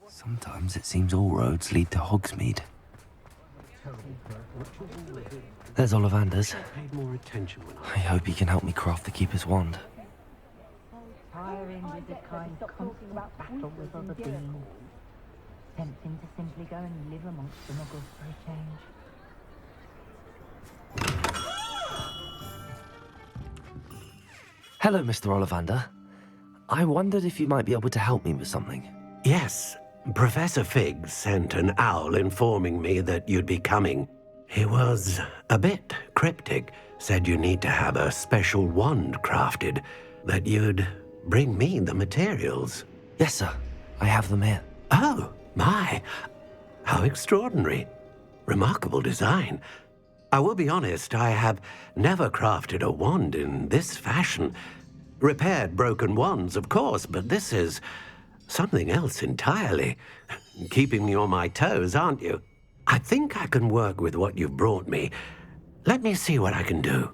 Sometimes it seems all roads lead to Hogsmeade. There's Ollivander's. I hope he can help me craft the Keeper's wand. Tiring with the kind constant battle with other beings. Tempting to simply go and live amongst the muggles for a change. Hello, Mr. Ollivander. I wondered if you might be able to help me with something. Yes, Professor Fig sent an owl informing me that you'd be coming. He was a bit cryptic, said you need to have a special wand crafted, that you'd bring me the materials. Yes, sir. I have them here. Oh, my. How extraordinary. Remarkable design. I will be honest, I have never crafted a wand in this fashion. Repaired broken wands, of course, but this is something else entirely. Keeping me on my toes, aren't you? I think I can work with what you've brought me. Let me see what I can do.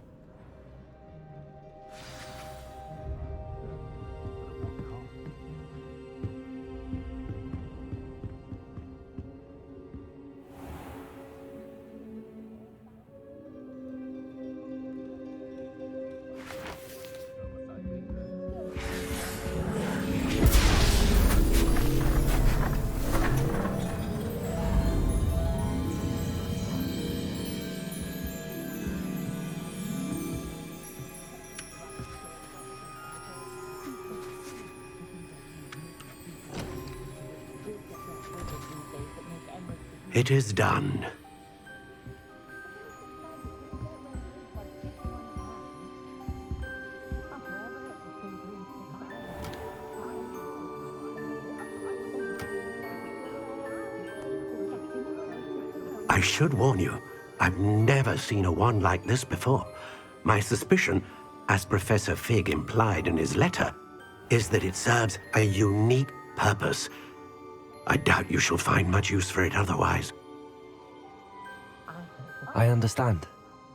It is done. I should warn you, I've never seen a wand like this before. My suspicion, as Professor Fig implied in his letter, is that it serves a unique purpose. I doubt you shall find much use for it otherwise. I understand.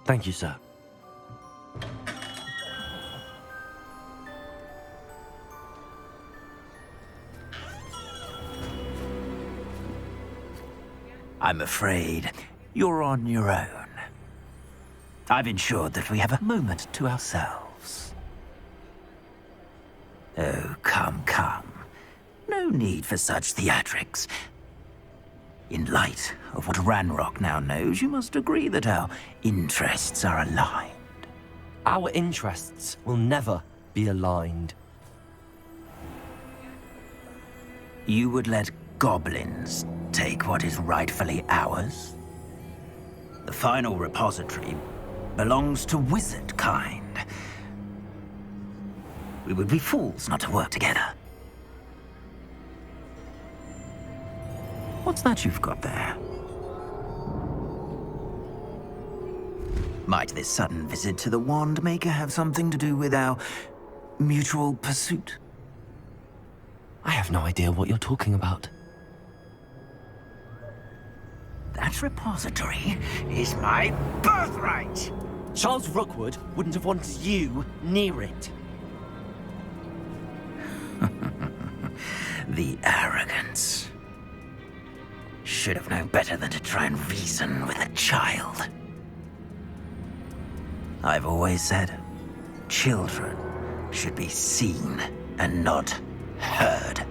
Thank you, sir. I'm afraid you're on your own. I've ensured that we have a moment to ourselves. Oh, come, come. No need for such theatrics. In light of what Ranrock now knows, you must agree that our interests are aligned. Our interests will never be aligned. You would let goblins take what is rightfully ours? The final repository belongs to wizard kind. We would be fools not to work together. What's that you've got there? Might this sudden visit to the Wand Maker have something to do with our mutual pursuit? I have no idea what you're talking about. That repository is my birthright! Charles Rookwood wouldn't have wanted you near it. The arrogance. Should have known better than to try and reason with a child. I've always said, children should be seen and not heard.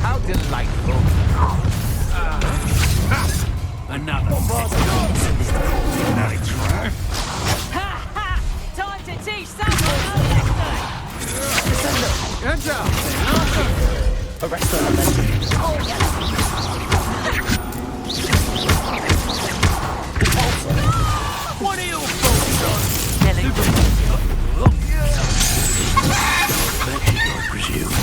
How delightful. Another. Ha ha! Time to teach Hands up! Arrest them. What are you folks on? Vertigo, I presume.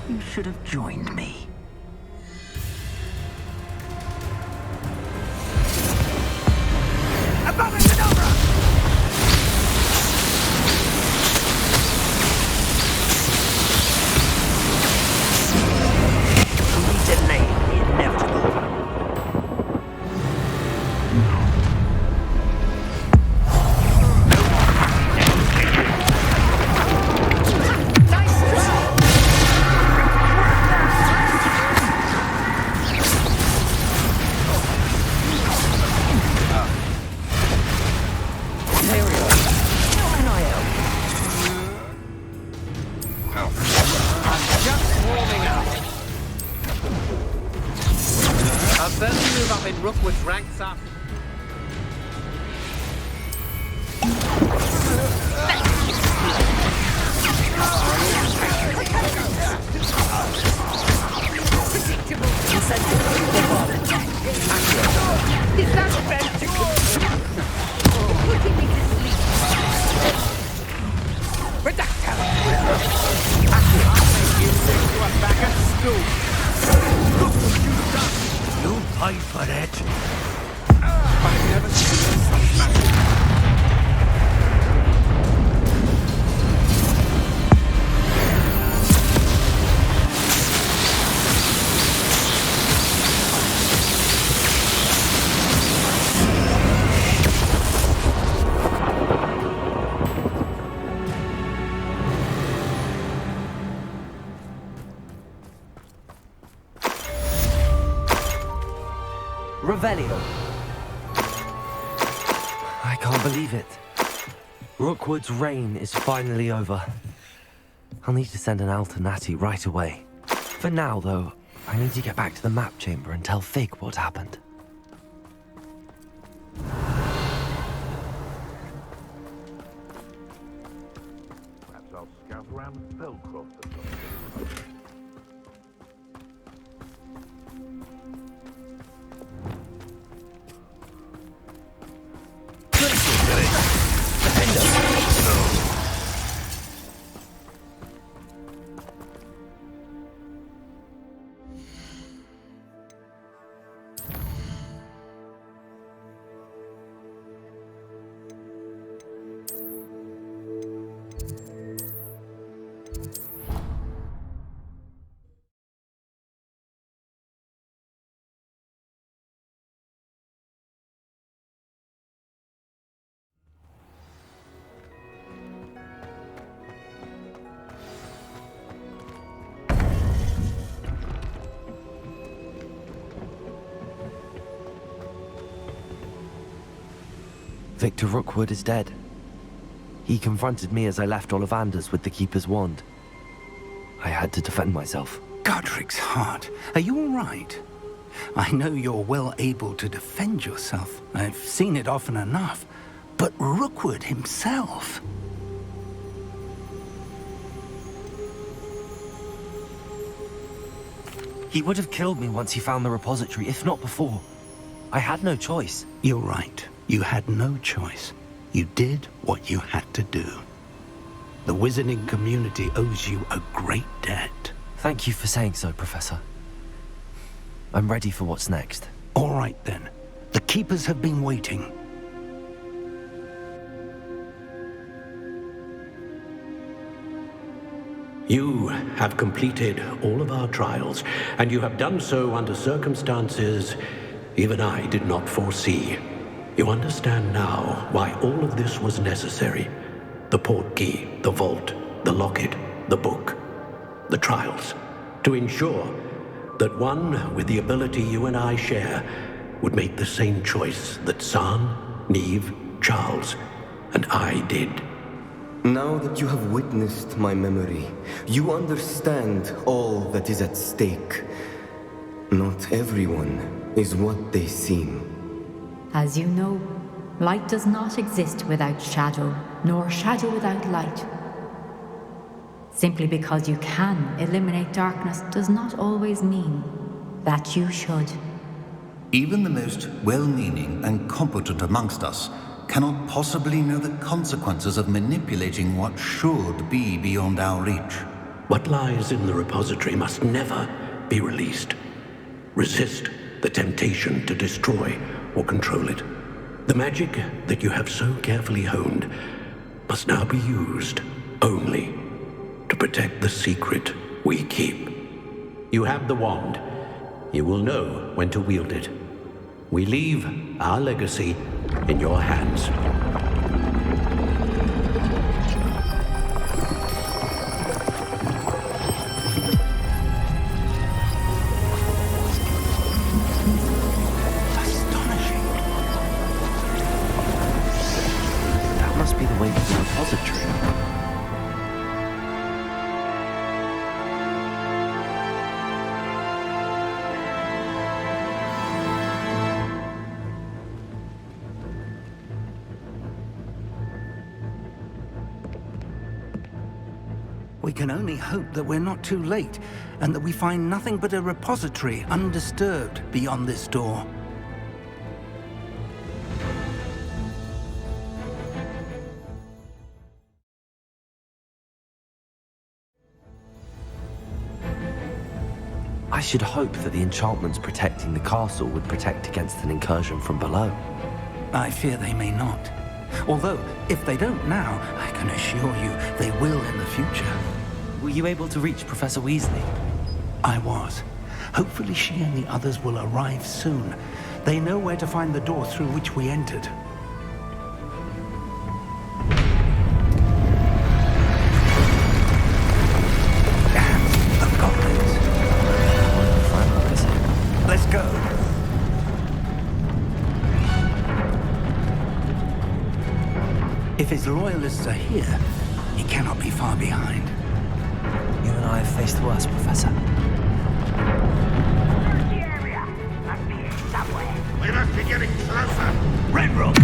You should have joined me. We delay the inevitable. Just warming up. A further move up in Rookwood's ranks up. You pay for it. I've never seen such magic. Revelio. I can't believe it. Rookwood's reign is finally over. I'll need to send an Alternati right away. For now, though, I need to get back to the map chamber and tell Fig what happened. Perhaps I'll scout around Spellcroft or something. Victor Rookwood is dead. He confronted me as I left Ollivander's with the Keeper's wand. I had to defend myself. Godric's heart, are you all right? I know you're well able to defend yourself. I've seen it often enough. But Rookwood himself... He would have killed me once he found the repository, if not before. I had no choice. You're right. You had no choice. You did what you had to do. The wizarding community owes you a great debt. Thank you for saying so, Professor. I'm ready for what's next. All right, then. The Keepers have been waiting. You have completed all of our trials, and you have done so under circumstances even I did not foresee. You understand now why all of this was necessary. The portkey, the vault, the locket, the book, the trials. to ensure that one with the ability you and I share would make the same choice that San, Neve, Charles, and I did. Now that you have witnessed my memory, you understand all that is at stake. Not everyone is what they seem. As you know, light does not exist without shadow, nor shadow without light. Simply because you can eliminate darkness does not always mean that you should. Even the most well-meaning and competent amongst us cannot possibly know the consequences of manipulating what should be beyond our reach. What lies in the repository must never be released. Resist the temptation to destroy or control it. The magic that you have so carefully honed must now be used only to protect the secret we keep. You have the wand. You will know when to wield it. We leave our legacy in your hands. Astonishing. That must be the way to the repository. We can only hope that we're not too late, and that we find nothing but a repository undisturbed beyond this door. I should hope that the enchantments protecting the castle would protect against an incursion from below. I fear they may not. Although, if they don't now, I can assure you they will in the future. Were you able to reach Professor Weasley? I was. Hopefully she and the others will arrive soon. They know where to find the door through which we entered. And the goblins. Let's go. If his loyalists are here, he cannot be far behind. You and I have faced worse, Professor. We must be getting closer. Ranrock!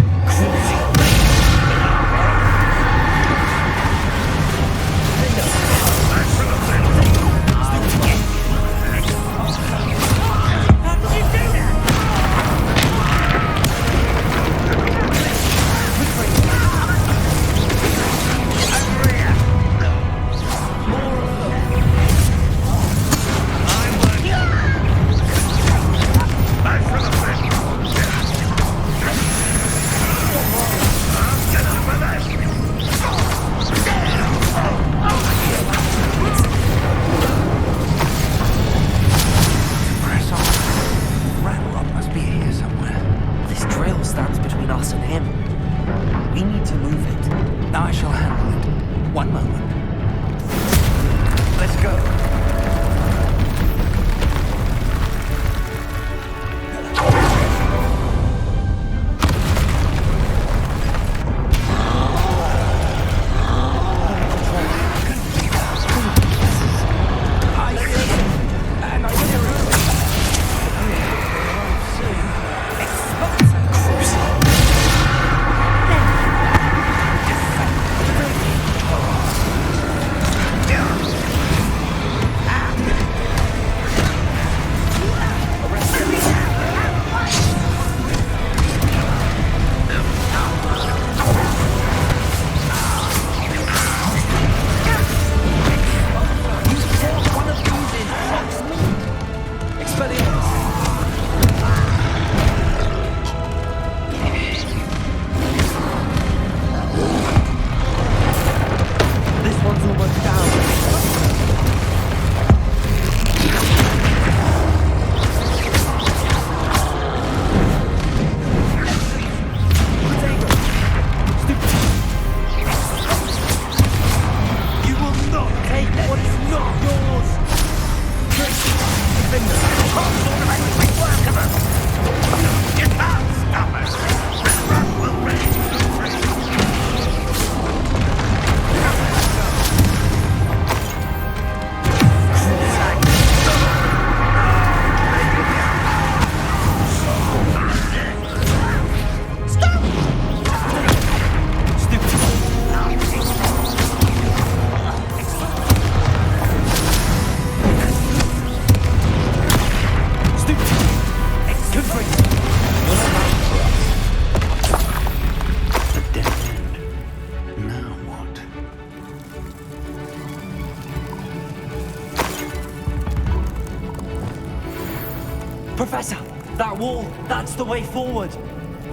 Professor, that wall, that's the way forward.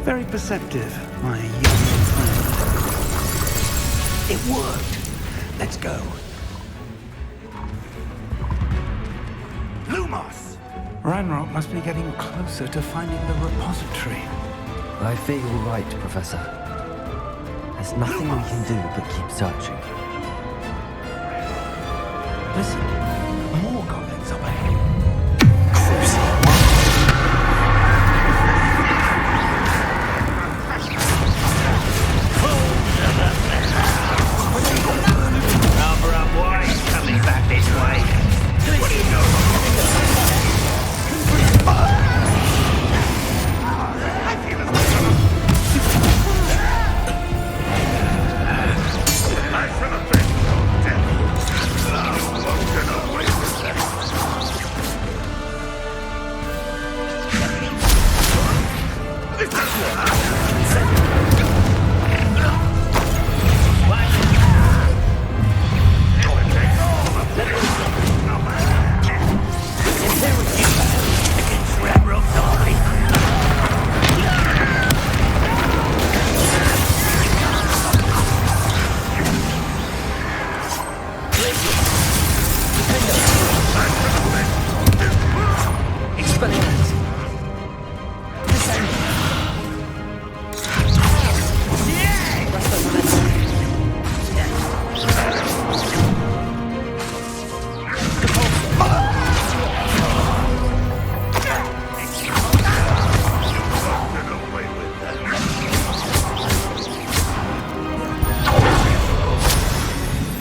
Very perceptive, my young friend. It worked. Let's go. Lumos! Ranrock must be getting closer to finding the repository. I fear you're right, Professor. There's nothing we can do but keep searching. Listen, more goblins up ahead. Number up wide, coming back this way. What do you know?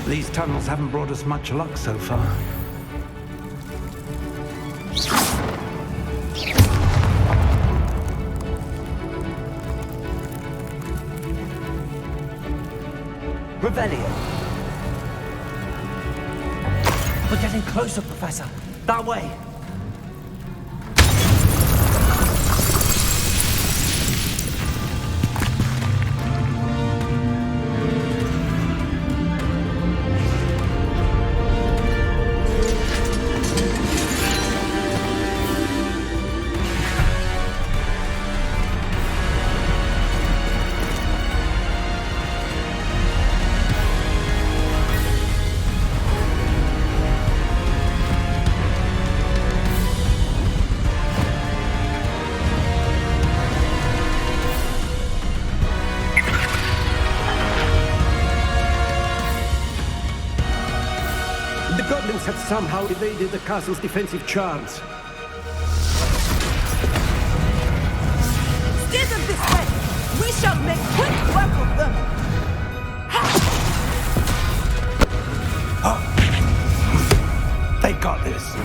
These tunnels haven't brought us much luck so far. Revelio. We're getting closer, Professor. That way. The goblins have somehow evaded the castle's defensive charms. Steer them this way! We shall make quick work of them! They got this.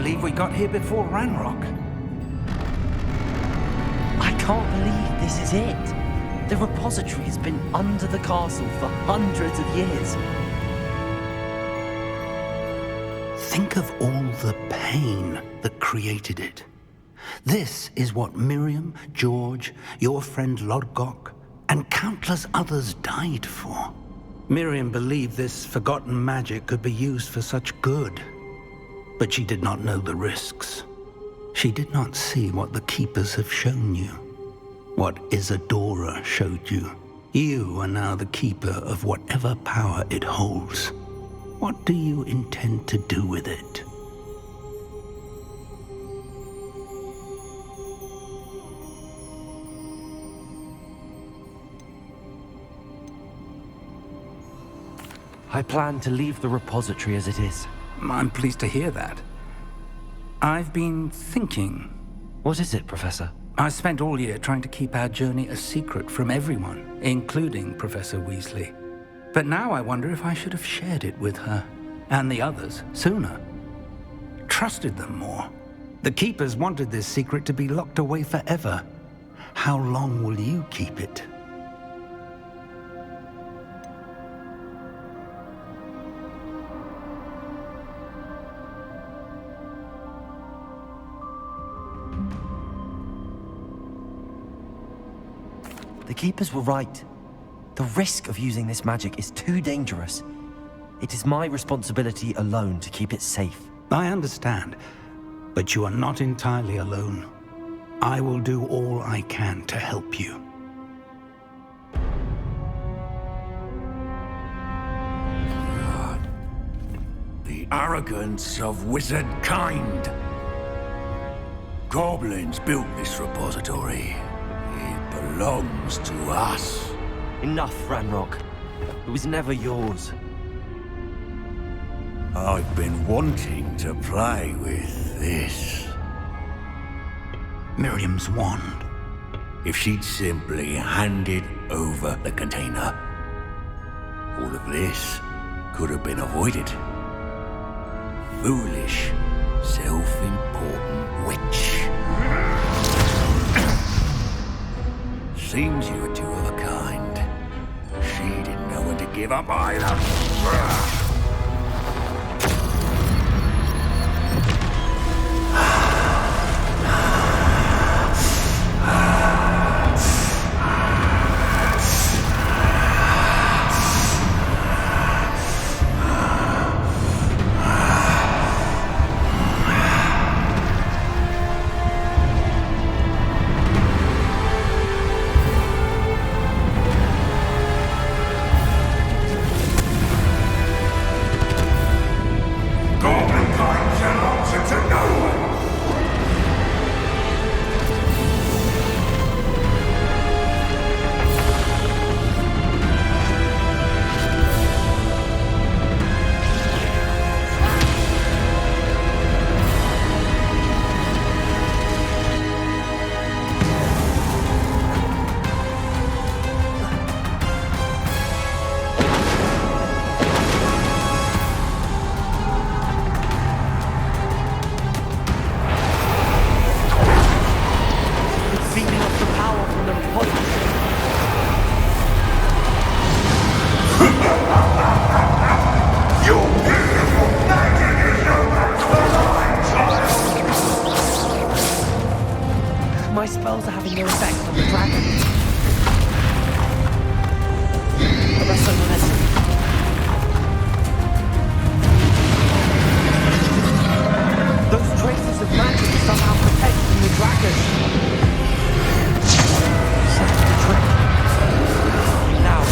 believe we got here before Ranrock. I can't believe this is it. The repository has been under the castle for hundreds of years. Think of all the pain that created it. This is what Miriam, George, your friend Lodgok, and countless others died for. Miriam believed this forgotten magic could be used for such good, but she did not know the risks. She did not see what the Keepers have shown you, what Isadora showed you. You are now the Keeper of whatever power it holds. What do you intend to do with it? I plan to leave the repository as it is. I'm pleased to hear that. I've been thinking. What is it, Professor? I spent all year trying to keep our journey a secret from everyone, including Professor Weasley. But now I wonder if I should have shared it with her, and the others, sooner. Trusted them more. The Keepers wanted this secret to be locked away forever. How long will you keep it? The Keepers were right. The risk of using this magic is too dangerous. It is my responsibility alone to keep it safe. I understand, but you are not entirely alone. I will do all I can to help you. The arrogance of wizard kind. Goblins built this repository. It belongs to us. Enough, Ranrock. It was never yours. I've been wanting to play with this. Miriam's wand. If she'd simply handed over the container, all of this could have been avoided. Foolish, self-important witch. Seems you were two of a kind. She didn't know when to give up either. My spells are having no effect on the dragon. The rest of the lesson. Those traces of magic are somehow protecting the dragon. Set the trick. Now.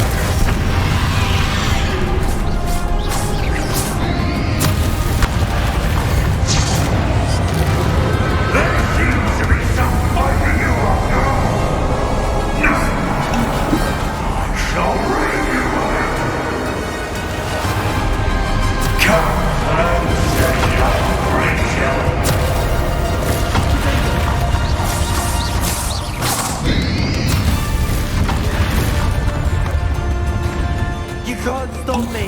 There seems to be some fighting you up now. No! I shall bring you out. Come and set your creature. You can't stop me!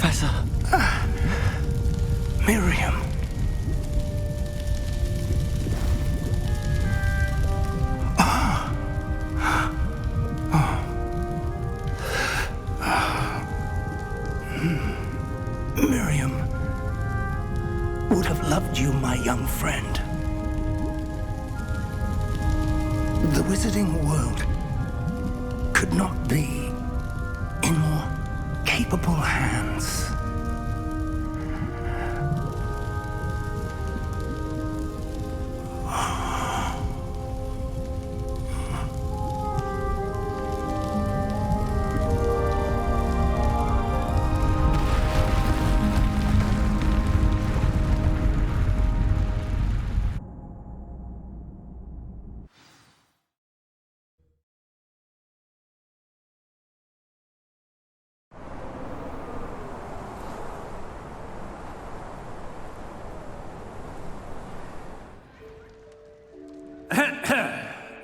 Professor. Miriam. Miriam would have loved you, my young friend. The wizarding world could not be in more capable hands.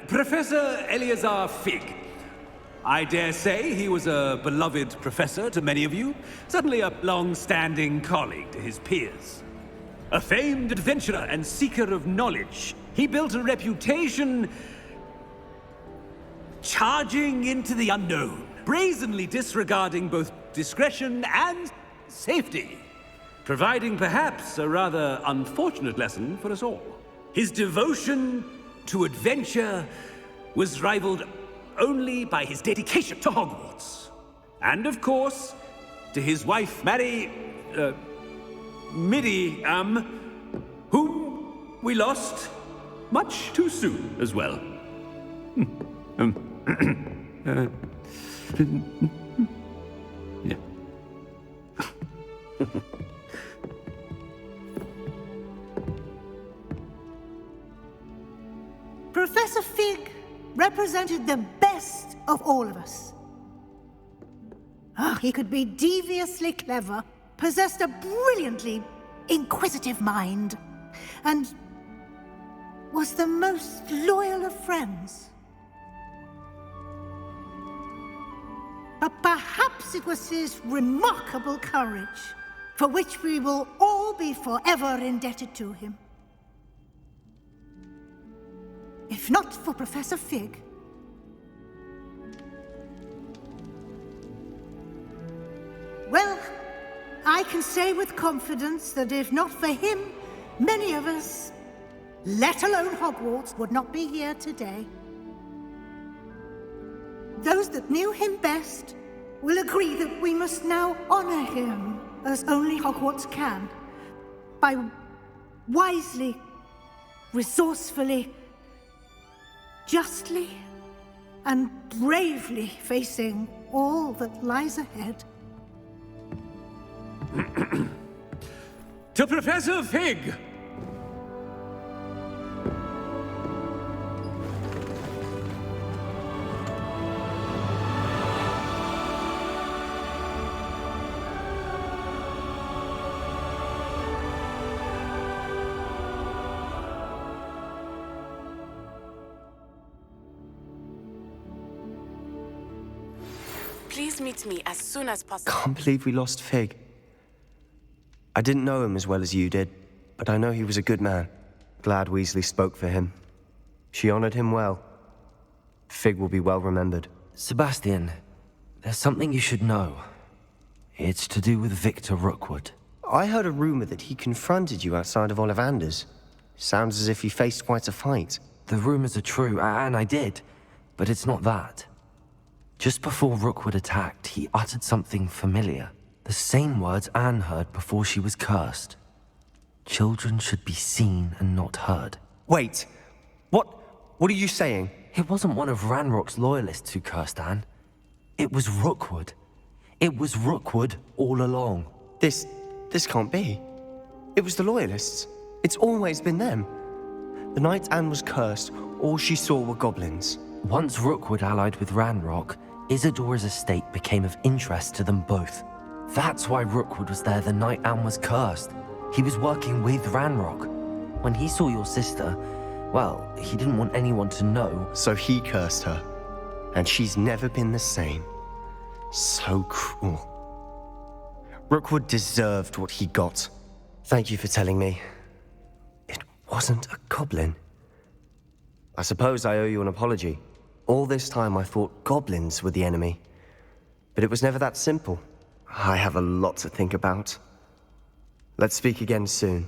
Professor Eleazar Fig. I dare say he was a beloved professor to many of you, certainly a long-standing colleague to his peers. A famed adventurer and seeker of knowledge, he built a reputation charging into the unknown, brazenly disregarding both discretion and safety, providing perhaps a rather unfortunate lesson for us all. His devotion to adventure was rivaled only by his dedication to Hogwarts. And of course, to his wife, Midi, whom we lost much too soon as well. Yeah. Professor Fig represented the best of all of us. He could be deviously clever, possessed a brilliantly inquisitive mind, and was the most loyal of friends. But perhaps it was his remarkable courage, for which we will all be forever indebted to him. If not for Professor Fig, well, I can say with confidence that if not for him, many of us, let alone Hogwarts, would not be here today. Those that knew him best will agree that we must now honor him as only Hogwarts can, by wisely, resourcefully, justly and bravely facing all that lies ahead. To Professor Fig! Please meet me as soon as possible. Can't believe we lost Fig. I didn't know him as well as you did, but I know he was a good man. Glad Weasley spoke for him. She honored him well. Fig will be well remembered. Sebastian, there's something you should know. It's to do with Victor Rookwood. I heard a rumor that he confronted you outside of Ollivander's. Sounds as if he faced quite a fight. The rumors are true, and I did, but it's not that. Just before Rookwood attacked, he uttered something familiar. The same words Anne heard before she was cursed. Children should be seen and not heard. Wait, what are you saying? It wasn't one of Ranrock's loyalists who cursed Anne. It was Rookwood. It was Rookwood all along. This can't be. It was the loyalists. It's always been them. The night Anne was cursed, all she saw were goblins. Once Rookwood allied with Ranrock, Isadora's estate became of interest to them both. That's why Rookwood was there the night Anne was cursed. He was working with Ranrock. When he saw your sister, well, he didn't want anyone to know. So he cursed her. And she's never been the same. So cruel. Rookwood deserved what he got. Thank you for telling me. It wasn't a goblin. I suppose I owe you an apology. All this time I thought goblins were the enemy. But it was never that simple. I have a lot to think about. Let's speak again soon.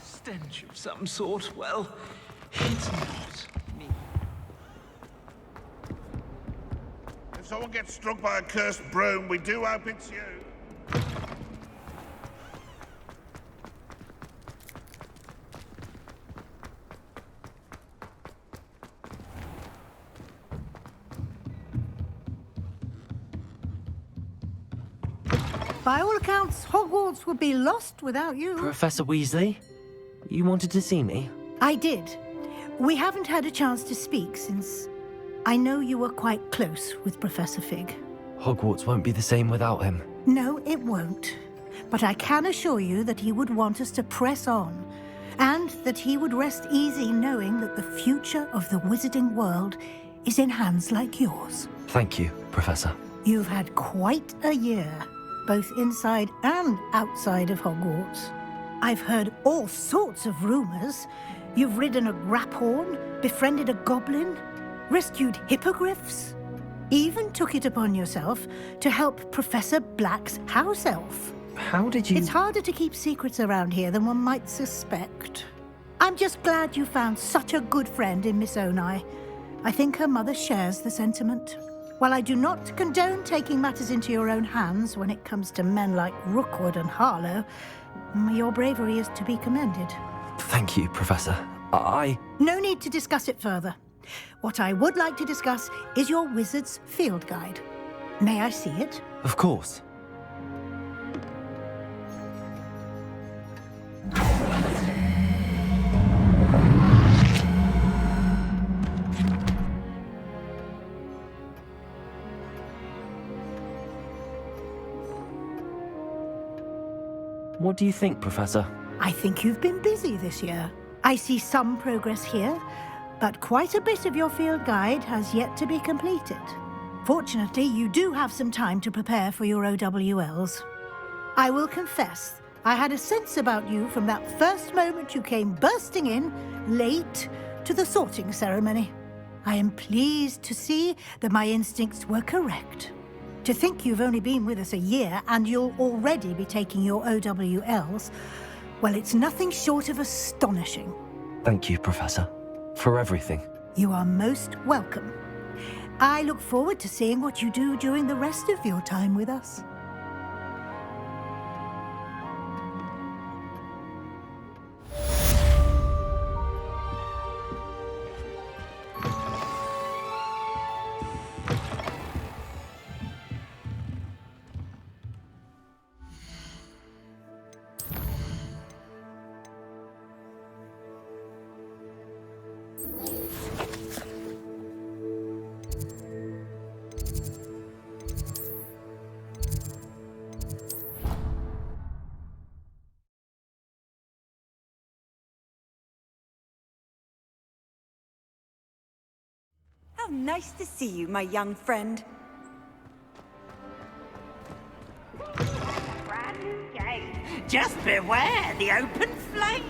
Stench of some sort. Well, it's not me. If someone gets struck by a cursed broom, we do hope it's you. By all accounts, Hogwarts would be lost without you. Professor Weasley? You wanted to see me? I did. We haven't had a chance to speak since I know you were quite close with Professor Fig. Hogwarts won't be the same without him. No, it won't. But I can assure you that he would want us to press on, and that he would rest easy knowing that the future of the wizarding world is in hands like yours. Thank you, Professor. You've had quite a year, both inside and outside of Hogwarts. I've heard all sorts of rumors. You've ridden a graphorn, befriended a goblin, rescued hippogriffs, even took it upon yourself to help Professor Black's house elf. How did you... It's harder to keep secrets around here than one might suspect. I'm just glad you found such a good friend in Miss Onai. I think her mother shares the sentiment. While I do not condone taking matters into your own hands when it comes to men like Rookwood and Harlow, your bravery is to be commended. Thank you, Professor. No need to discuss it further. What I would like to discuss is your wizard's field guide. May I see it? Of course. What do you think, Professor? I think you've been busy this year. I see some progress here, but quite a bit of your field guide has yet to be completed. Fortunately, you do have some time to prepare for your OWLs. I will confess, I had a sense about you from that first moment you came bursting in, late, to the sorting ceremony. I am pleased to see that my instincts were correct. To think you've only been with us a year and you'll already be taking your OWLs, well, it's nothing short of astonishing. Thank you, Professor, for everything. You are most welcome. I look forward to seeing what you do during the rest of your time with us. How nice to see you, my young friend. Brand new game. Just beware the open flame.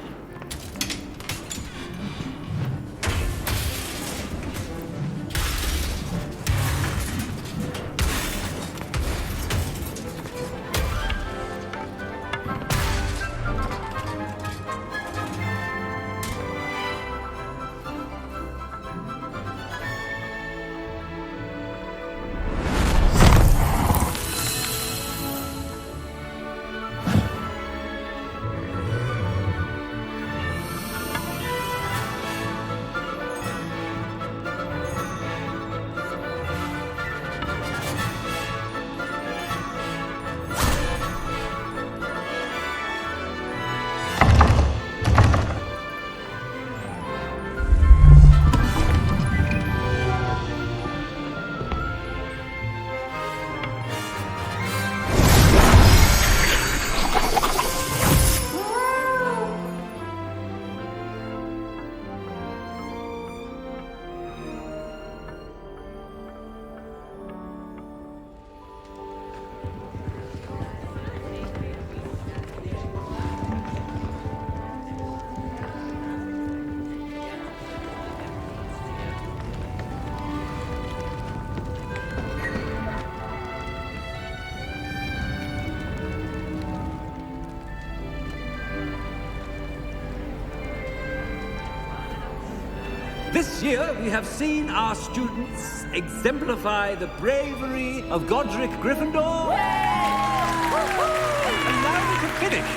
This year, we have seen our students exemplify the bravery of Godric Gryffindor. And now we can finish.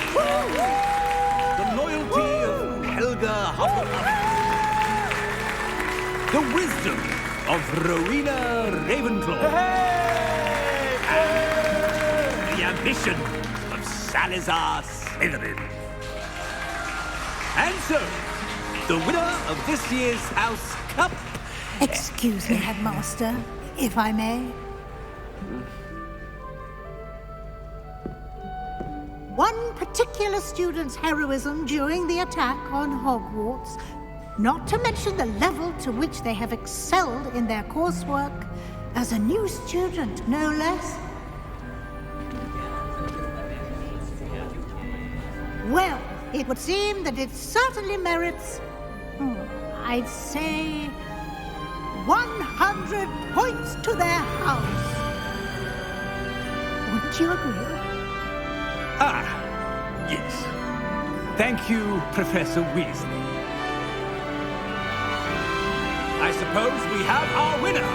The loyalty of Helga Hufflepuff. The wisdom of Rowena Ravenclaw. And the ambition of Salazar Slytherin. And so, the winner of this year's House Cup... Excuse me, Headmaster, if I may. One particular student's heroism during the attack on Hogwarts, not to mention the level to which they have excelled in their coursework, as a new student, no less. Well, it would seem that it certainly merits, I'd say, 100 points to their house. Wouldn't you agree? Ah, yes. Thank you, Professor Weasley. I suppose we have our winner.